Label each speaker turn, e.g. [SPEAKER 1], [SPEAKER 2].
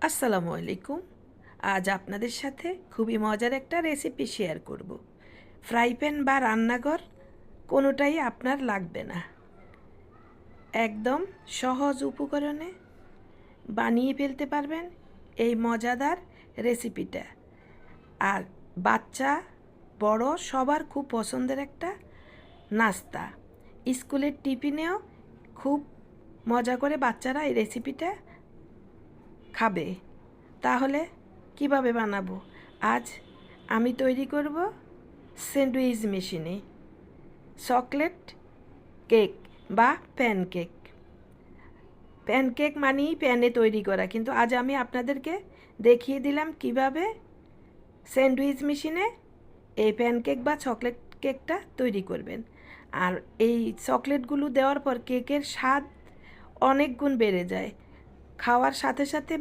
[SPEAKER 1] আসসালামু আলাইকুম। আজ আপনাদের সাথে খুবই মজার একটা রেসিপি শেয়ার করব। ফ্রাই প্যান বা রান্নাঘর কোনোটাই আপনার লাগবে না। একদম সহজ উপকরণে বানিয়ে ফেলতে পারবেন এই মজাদার রেসিপিটা। আর বাচ্চা বড় সবার খুব পছন্দের একটা নাস্তা। স্কুলের টিফিনেও খুব মজা করে বাচ্চারা এই রেসিপিটা খাবে। তাহলে কিভাবে বানাবো? আজ আমি তৈরি করব স্যান্ডউইচ মেশিনে চকলেট কেক বা প্যানকেক। প্যানকেক মানেই প্যানে তৈরি করা, কিন্তু আজ আমি আপনাদেরকে দেখিয়ে দিলাম কিভাবে স্যান্ডউইচ মেশিনে এই প্যানকেক বা চকলেট কেকটা তৈরি করবেন। আর এই চকলেটগুলো দেওয়ার পর কেকের স্বাদ অনেক গুণ বেড়ে যায়। খাওয়ার সাথে সাথে